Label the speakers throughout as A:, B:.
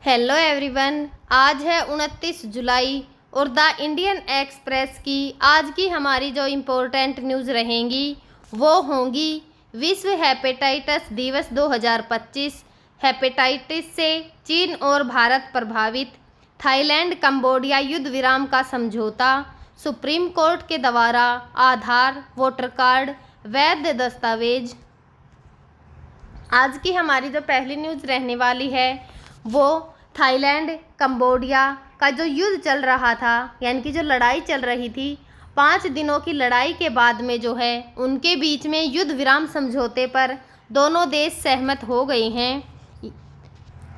A: Hello everyone. आज है 29 जुलाई और द इंडियन एक्सप्रेस की आज की हमारी जो इम्पोर्टेंट न्यूज़ रहेंगी वो होंगी विश्व हेपेटाइटिस दिवस 2025, हेपेटाइटिस से चीन और भारत प्रभावित, थाईलैंड कंबोडिया युद्ध विराम का समझौता, सुप्रीम कोर्ट के द्वारा आधार, वोटर कार्ड वैध दस्तावेज। आज की हमारी जो पहली न्यूज़ रहने वाली है वो थाईलैंड कंबोडिया का जो युद्ध चल रहा था, यानी कि जो लड़ाई चल रही थी, 5 दिनों की लड़ाई के बाद में जो है उनके बीच में युद्ध विराम समझौते पर दोनों देश सहमत हो गए हैं।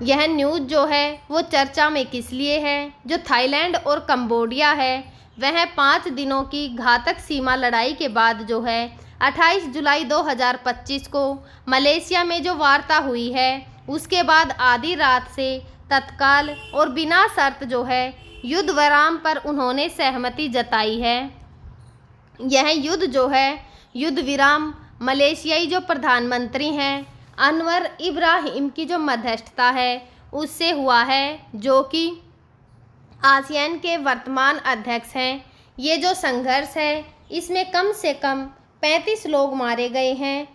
A: यह न्यूज़ जो है वो चर्चा में किस लिए है? जो थाईलैंड और कंबोडिया है वह 5 दिनों की घातक सीमा लड़ाई के बाद जो है 28 जुलाई 2025 को मलेशिया में जो वार्ता हुई है उसके बाद आधी रात से तत्काल और बिना शर्त जो है युद्ध विराम पर उन्होंने सहमति जताई है। यह युद्ध जो है युद्ध विराम मलेशियाई जो प्रधानमंत्री हैं अनवर इब्राहिम की जो मध्यस्थता है उससे हुआ है, जो कि आसियान के वर्तमान अध्यक्ष हैं। ये जो संघर्ष है इसमें कम से कम 35 लोग मारे गए हैं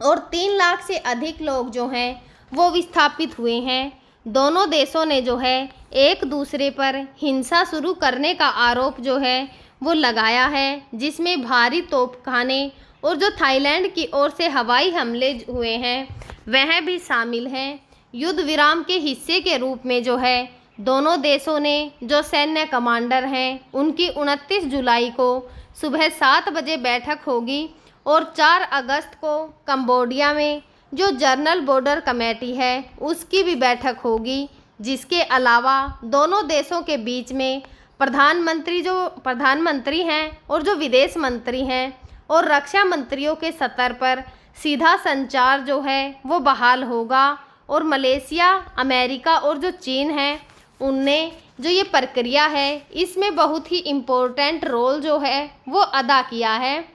A: और 3 लाख से अधिक लोग जो हैं वो विस्थापित हुए हैं। दोनों देशों ने जो है एक दूसरे पर हिंसा शुरू करने का आरोप जो है वो लगाया है, जिसमें भारी तोपखाने और जो थाईलैंड की ओर से हवाई हमले हुए हैं वह भी शामिल हैं। युद्ध विराम के हिस्से के रूप में जो है दोनों देशों ने जो सैन्य कमांडर हैं उनकी 29 जुलाई को सुबह 7 बजे बैठक होगी और 4 अगस्त को कंबोडिया में जो जनरल बॉर्डर कमेटी है उसकी भी बैठक होगी। जिसके अलावा दोनों देशों के बीच में प्रधानमंत्री हैं और जो विदेश मंत्री हैं और रक्षा मंत्रियों के स्तर पर सीधा संचार जो है वो बहाल होगा। और मलेशिया, अमेरिका और जो चीन है उनने जो ये प्रक्रिया है इसमें बहुत ही इम्पोर्टेंट रोल जो है वो अदा किया है,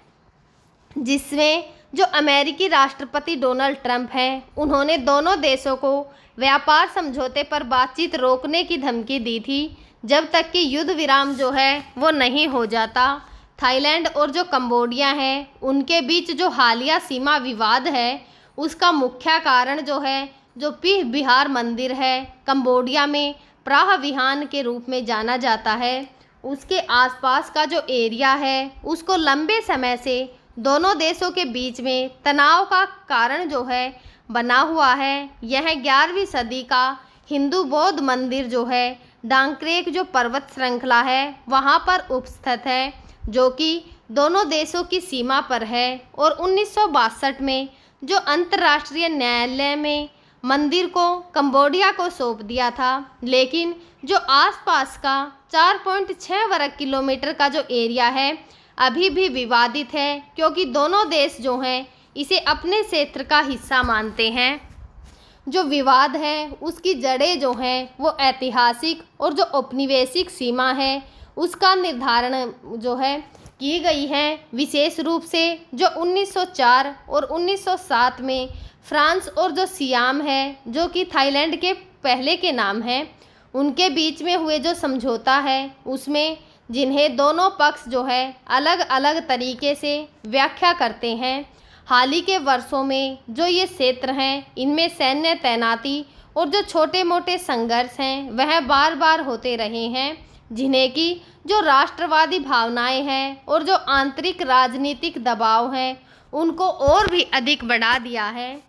A: जिसमें जो अमेरिकी राष्ट्रपति डोनाल्ड ट्रंप हैं उन्होंने दोनों देशों को व्यापार समझौते पर बातचीत रोकने की धमकी दी थी जब तक कि युद्ध विराम जो है वो नहीं हो जाता। थाईलैंड और जो कंबोडिया है उनके बीच जो हालिया सीमा विवाद है उसका मुख्य कारण जो है जो पीह बिहार मंदिर है, कंबोडिया में प्राह विहान के रूप में जाना जाता है, उसके आसपास का जो एरिया है उसको लंबे समय से दोनों देशों के बीच में तनाव का कारण जो है बना हुआ है। यह 11वीं सदी का हिंदू बौद्ध मंदिर जो है डांगक्रेक जो पर्वत श्रृंखला है वहाँ पर उपस्थित है, जो कि दोनों देशों की सीमा पर है। और 1962 में जो अंतर्राष्ट्रीय न्यायालय में मंदिर को कंबोडिया को सौंप दिया था, लेकिन जो आसपास का 4.6 वर्ग किलोमीटर का जो एरिया है अभी भी विवादित है, क्योंकि दोनों देश जो हैं इसे अपने क्षेत्र का हिस्सा मानते हैं। जो विवाद है उसकी जड़ें जो हैं वो ऐतिहासिक और जो औपनिवेशिक सीमा है उसका निर्धारण जो है की गई है, विशेष रूप से जो 1904 और 1907 में फ्रांस और जो सियाम है जो कि थाईलैंड के पहले के नाम है उनके बीच में हुए जो समझौता है उसमें, जिन्हें दोनों पक्ष जो है अलग अलग तरीके से व्याख्या करते हैं। हाल ही के वर्षों में जो ये क्षेत्र हैं इनमें सैन्य तैनाती और जो छोटे मोटे संघर्ष हैं वह बार बार होते रहे हैं, जिन्हें कि जो राष्ट्रवादी भावनाएं हैं और जो आंतरिक राजनीतिक दबाव हैं उनको और भी अधिक बढ़ा दिया है।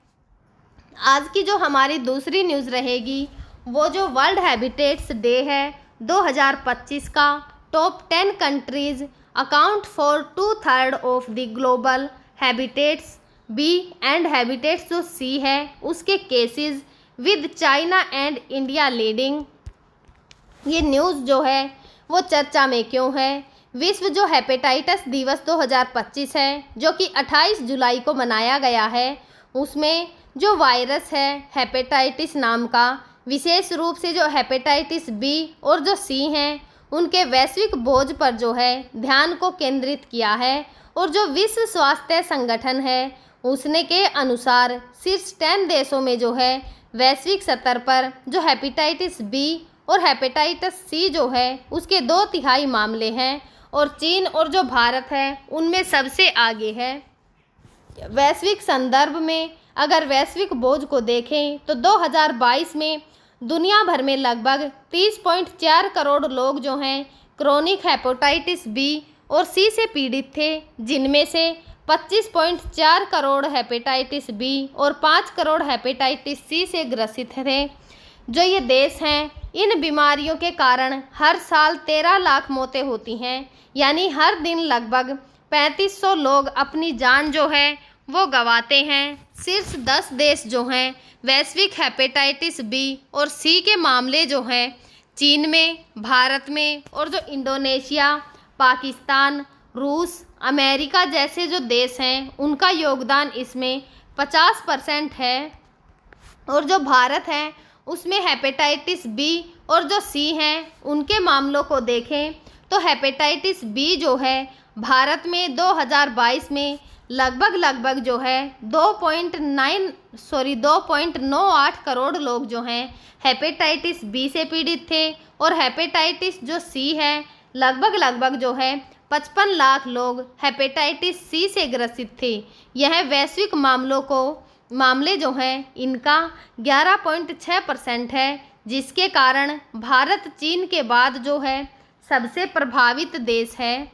A: आज की जो हमारी दूसरी न्यूज़ रहेगी वो जो वर्ल्ड हैबिटेट्स डे है 2025 का, top 10 countries account for 2/3 of the global hepatitis B and hepatitis जो सी है उसके cases with China and India leading. ये न्यूज़ जो है वो चर्चा में क्यों है? विश्व जो हेपेटाइटिस दिवस 2025 है जो कि 28 जुलाई को मनाया गया है, उसमें जो वायरस है हेपेटाइटिस नाम का, विशेष रूप से जो हेपेटाइटिस बी और जो सी हैं उनके वैश्विक बोझ पर जो है ध्यान को केंद्रित किया है। और जो विश्व स्वास्थ्य संगठन है उसने के अनुसार शीर्ष 10 देशों में जो है वैश्विक स्तर पर जो हेपेटाइटिस बी और हेपेटाइटिस सी जो है उसके 2/3 मामले हैं और चीन और जो भारत है उनमें सबसे आगे है। वैश्विक संदर्भ में अगर वैश्विक बोझ को देखें तो 2022 में दुनिया भर में लगभग 30.4 करोड़ लोग जो हैं क्रोनिक हेपेटाइटिस बी और सी से पीड़ित थे, जिनमें से 25.4 करोड़ हेपेटाइटिस बी और 5 करोड़ हेपेटाइटिस सी से ग्रसित थे। जो ये देश हैं इन बीमारियों के कारण हर साल 13 लाख मौतें होती हैं, यानी हर दिन लगभग 3500 लोग अपनी जान जो है वो गंवाते हैं। शीर्ष 10 देश जो हैं वैश्विक हेपेटाइटिस बी और सी के मामले जो हैं चीन में, भारत में और जो इंडोनेशिया, पाकिस्तान, रूस, अमेरिका जैसे जो देश हैं उनका योगदान इसमें 50% है। और जो भारत है उसमें हेपेटाइटिस बी और जो सी हैं उनके मामलों को देखें तो हेपेटाइटिस बी जो है भारत में 2022 में लगभग जो है 2.98 करोड़ लोग जो हैं हेपेटाइटिस बी से पीड़ित थे और हेपेटाइटिस जो सी है लगभग जो है 55 लाख लोग हेपेटाइटिस सी से ग्रसित थे। यह वैश्विक मामले जो हैं इनका 11.6% है, जिसके कारण भारत चीन के बाद जो है सबसे प्रभावित देश है।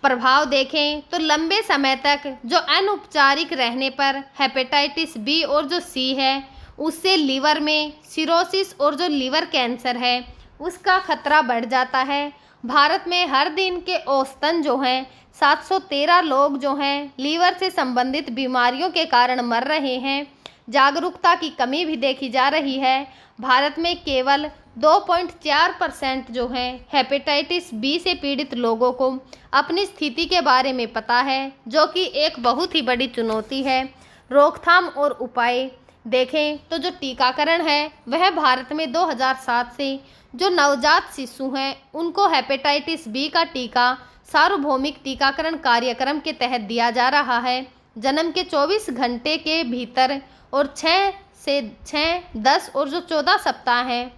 A: प्रभाव देखें तो लंबे समय तक जो अनउपचारिक रहने पर हेपेटाइटिस बी और जो सी है उससे लीवर में सिरोसिस और जो लीवर कैंसर है उसका खतरा बढ़ जाता है। भारत में हर दिन के औसतन जो हैं 713 लोग जो हैं लीवर से संबंधित बीमारियों के कारण मर रहे हैं। जागरूकता की कमी भी देखी जा रही है। भारत में केवल 2.4% जो हैं हेपेटाइटिस बी से पीड़ित लोगों को अपनी स्थिति के बारे में पता है, जो कि एक बहुत ही बड़ी चुनौती है। रोकथाम और उपाय देखें तो जो टीकाकरण है वह भारत में 2007 से जो नवजात शिशु हैं उनको हेपेटाइटिस बी का टीका सार्वभौमिक टीकाकरण कार्यक्रम के तहत दिया जा रहा है। जन्म के 24 घंटे के भीतर और 6 से 10 और जो 14 सप्ताह हैं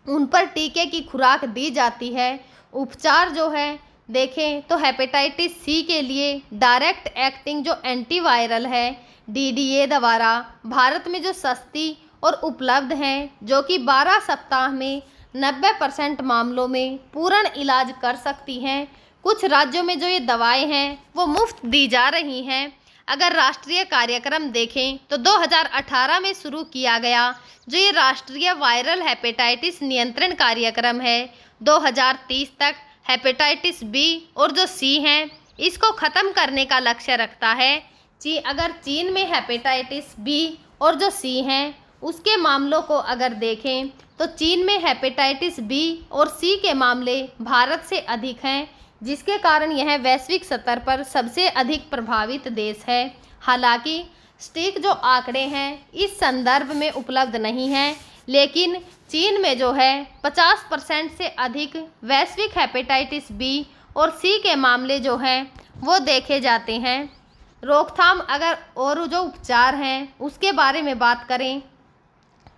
A: उन पर टीके की खुराक दी जाती है। उपचार जो है देखें तो हेपेटाइटिस सी के लिए डायरेक्ट एक्टिंग जो एंटीवायरल है DDA द्वारा भारत में जो सस्ती और उपलब्ध हैं, जो कि 12 सप्ताह में 90% मामलों में पूर्ण इलाज कर सकती हैं। कुछ राज्यों में जो ये दवाएं हैं वो मुफ्त दी जा रही हैं। अगर राष्ट्रीय कार्यक्रम देखें तो 2018 में शुरू किया गया जो ये राष्ट्रीय वायरल हेपेटाइटिस नियंत्रण कार्यक्रम है 2030 तक हेपेटाइटिस बी और जो सी हैं इसको ख़त्म करने का लक्ष्य रखता है। अगर चीन में हेपेटाइटिस बी और जो सी हैं उसके मामलों को अगर देखें तो चीन में हेपेटाइटिस बी और सी के मामले भारत से अधिक हैं, जिसके कारण यह वैश्विक स्तर पर सबसे अधिक प्रभावित देश है। हालांकि सटीक जो आंकड़े हैं इस संदर्भ में उपलब्ध नहीं हैं, लेकिन चीन में जो है 50% से अधिक वैश्विक हेपेटाइटिस बी और सी के मामले जो हैं वो देखे जाते हैं। रोकथाम अगर और जो उपचार हैं उसके बारे में बात करें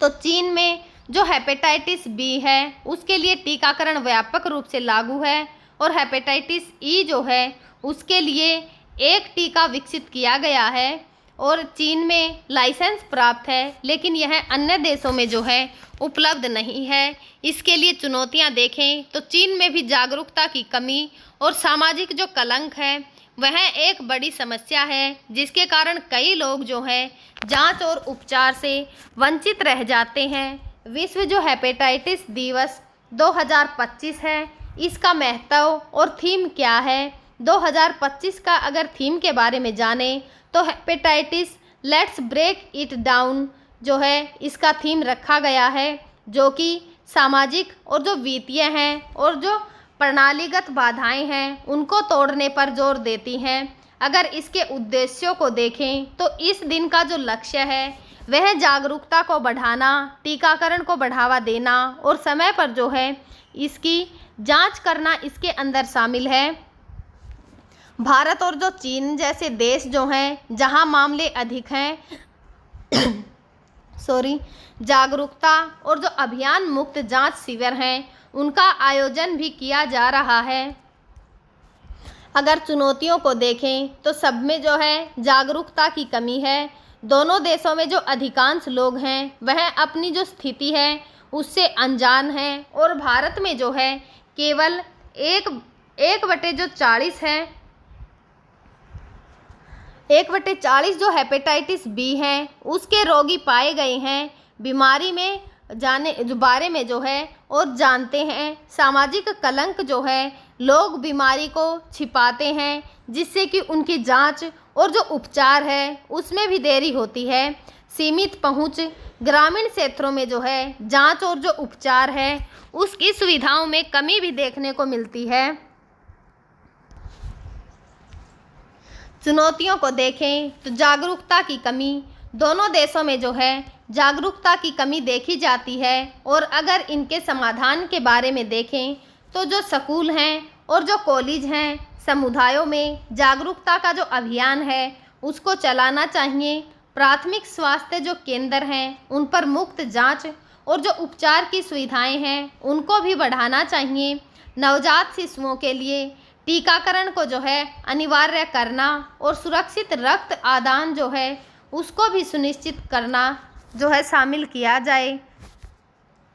A: तो चीन में जो हेपेटाइटिस बी है उसके लिए टीकाकरण व्यापक रूप से लागू है और हेपेटाइटिस ई जो है उसके लिए एक टीका विकसित किया गया है और चीन में लाइसेंस प्राप्त है, लेकिन यह अन्य देशों में जो है उपलब्ध नहीं है। इसके लिए चुनौतियां देखें तो चीन में भी जागरूकता की कमी और सामाजिक जो कलंक है वह एक बड़ी समस्या है, जिसके कारण कई लोग जो है जांच और उपचार से वंचित रह जाते हैं। विश्व जो हेपेटाइटिस दिवस 2025 है, इसका महत्व और थीम क्या है? 2025 का अगर थीम के बारे में जाने तो hepatitis let's break it down जो है इसका थीम रखा गया है, जो कि सामाजिक और जो वित्तीय हैं और जो प्रणालीगत बाधाएं हैं उनको तोड़ने पर जोर देती हैं। अगर इसके उद्देश्यों को देखें तो इस दिन का जो लक्ष्य है वह जागरूकता को बढ़ाना, टीकाकरण को बढ़ावा देना और समय पर जो है इसकी जांच करना इसके अंदर शामिल है। भारत और जो चीन जैसे देश जो हैं जहां मामले अधिक हैं जागरूकता और जो अभियान मुक्त जांच शिविर हैं उनका आयोजन भी किया जा रहा है। अगर चुनौतियों को देखें तो सब में जो है जागरूकता की कमी है। दोनों देशों में जो अधिकांश लोग हैं वह अपनी जो स्थिति है उससे अनजान हैं और भारत में जो है केवल 1/40 है 1/40 जो हेपेटाइटिस बी हैं उसके रोगी पाए गए हैं। बीमारी में बारे में जो है और जानते हैं। सामाजिक कलंक जो है लोग बीमारी को छिपाते हैं जिससे कि उनकी जांच और जो उपचार है उसमें भी देरी होती है। सीमित पहुंच ग्रामीण क्षेत्रों में जो है जांच और जो उपचार है उसकी सुविधाओं में कमी भी देखने को मिलती है। चुनौतियों को देखें तो जागरूकता की कमी, दोनों देशों में जो है जागरूकता की कमी देखी जाती है। और अगर इनके समाधान के बारे में देखें तो जो स्कूल हैं और जो कॉलेज हैं समुदायों में जागरूकता का जो अभियान है उसको चलाना चाहिए। प्राथमिक स्वास्थ्य जो केंद्र हैं उन पर मुफ्त जांच और जो उपचार की सुविधाएं हैं उनको भी बढ़ाना चाहिए। नवजात शिशुओं के लिए टीकाकरण को जो है अनिवार्य करना और सुरक्षित रक्त आदान जो है उसको भी सुनिश्चित करना जो है शामिल किया जाए।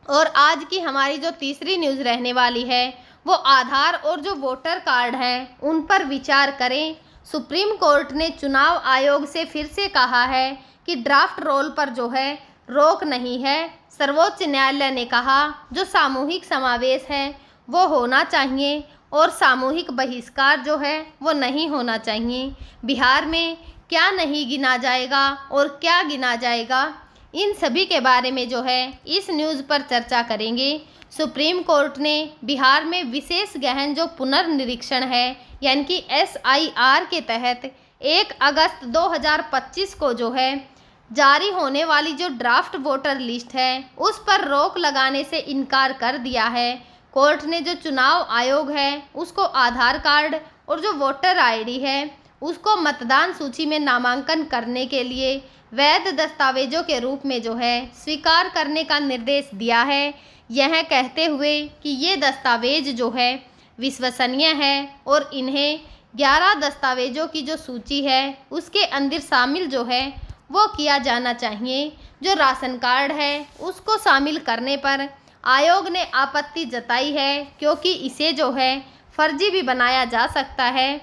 A: और आज की हमारी जो तीसरी न्यूज़ रहने वाली है वो आधार और जो वोटर कार्ड हैं उन पर विचार करें। सुप्रीम कोर्ट ने चुनाव आयोग से फिर से कहा है कि ड्राफ्ट रोल पर जो है रोक नहीं है। सर्वोच्च न्यायालय ने कहा जो सामूहिक समावेश है वो होना चाहिए और सामूहिक बहिष्कार जो है वो नहीं होना चाहिए। बिहार में क्या नहीं गिना जाएगा और क्या गिना जाएगा, इन सभी के बारे में जो है इस न्यूज़ पर चर्चा करेंगे। सुप्रीम कोर्ट ने बिहार में विशेष गहन जो पुनर्निरीक्षण है यानी कि SIR के तहत 1 अगस्त 2025 को जो है जारी होने वाली जो ड्राफ्ट वोटर लिस्ट है उस पर रोक लगाने से इनकार कर दिया है। कोर्ट ने जो चुनाव आयोग है उसको आधार कार्ड और जो वोटर ID है उसको मतदान सूची में नामांकन करने के लिए वैध दस्तावेजों के रूप में जो है स्वीकार करने का निर्देश दिया है। यह कहते हुए कि ये दस्तावेज जो है विश्वसनीय है और इन्हें 11 दस्तावेजों की जो सूची है उसके अंदर शामिल जो है वो किया जाना चाहिए। जो राशन कार्ड है उसको शामिल करने पर आयोग ने आपत्ति जताई है क्योंकि इसे जो है फर्जी भी बनाया जा सकता है।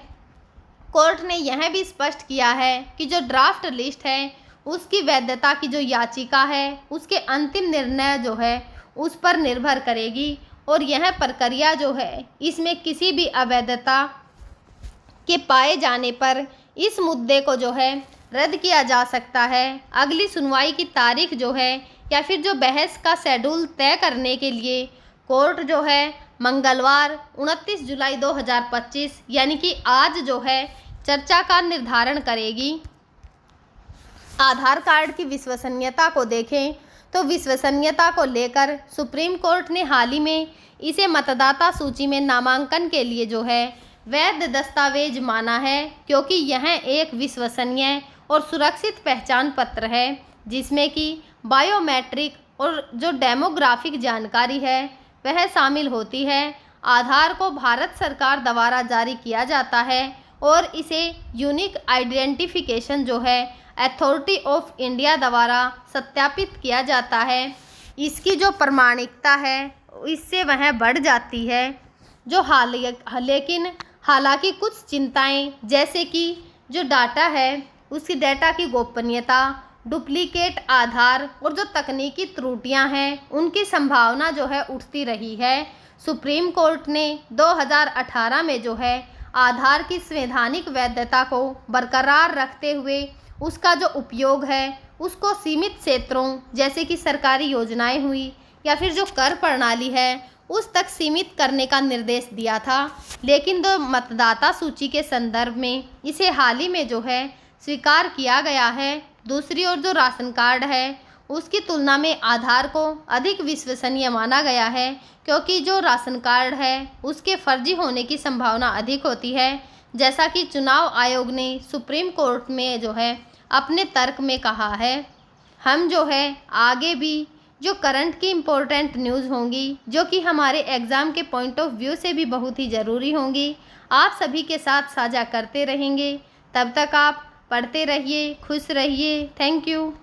A: कोर्ट ने यह भी स्पष्ट किया है कि जो ड्राफ्ट लिस्ट है उसकी वैधता की जो याचिका है उसके अंतिम निर्णय जो है उस पर निर्भर करेगी और यह प्रक्रिया जो है इसमें किसी भी अवैधता के पाए जाने पर इस मुद्दे को जो है रद्द किया जा सकता है। अगली सुनवाई की तारीख जो है या फिर जो बहस का शेड्यूल तय करने के लिए कोर्ट जो है मंगलवार 29 जुलाई 2025 यानी कि आज जो है चर्चा का निर्धारण करेगी। आधार कार्ड की विश्वसनीयता को देखें तो विश्वसनीयता को लेकर सुप्रीम कोर्ट ने हाल ही में इसे मतदाता सूची में नामांकन के लिए जो है वैध दस्तावेज माना है क्योंकि यह एक विश्वसनीय और सुरक्षित पहचान पत्र है जिसमें कि बायोमेट्रिक और जो डेमोग्राफिक जानकारी है वह शामिल होती है। आधार को भारत सरकार द्वारा जारी किया जाता है और इसे यूनिक आइडेंटिफिकेशन जो है अथॉरिटी ऑफ इंडिया द्वारा सत्यापित किया जाता है। इसकी जो प्रामाणिकता है इससे वह बढ़ जाती है। जो लेकिन हालांकि कुछ चिंताएं जैसे कि जो डाटा है उसकी डाटा की गोपनीयता, डुप्लीकेट आधार और जो तकनीकी त्रुटियां हैं उनकी संभावना जो है उठती रही है। सुप्रीम कोर्ट ने 2018 में जो है आधार की संवैधानिक वैधता को बरकरार रखते हुए उसका जो उपयोग है उसको सीमित क्षेत्रों जैसे कि सरकारी योजनाएं हुई या फिर जो कर प्रणाली है उस तक सीमित करने का निर्देश दिया था। लेकिन जो मतदाता सूची के संदर्भ में इसे हाल ही में जो है स्वीकार किया गया है। दूसरी ओर जो राशन कार्ड है उसकी तुलना में आधार को अधिक विश्वसनीय माना गया है क्योंकि जो राशन कार्ड है उसके फर्जी होने की संभावना अधिक होती है। जैसा कि चुनाव आयोग ने सुप्रीम कोर्ट में जो है अपने तर्क में कहा है, हम जो है आगे भी जो करंट की इम्पोर्टेंट न्यूज़ होंगी, जो कि हमारे एग्ज़ाम के पॉइंट ऑफ व्यू से भी बहुत ही ज़रूरी होंगी, आप सभी के साथ साझा करते रहेंगे। तब तक आप पढ़ते रहिए, खुश रहिए। Thank you.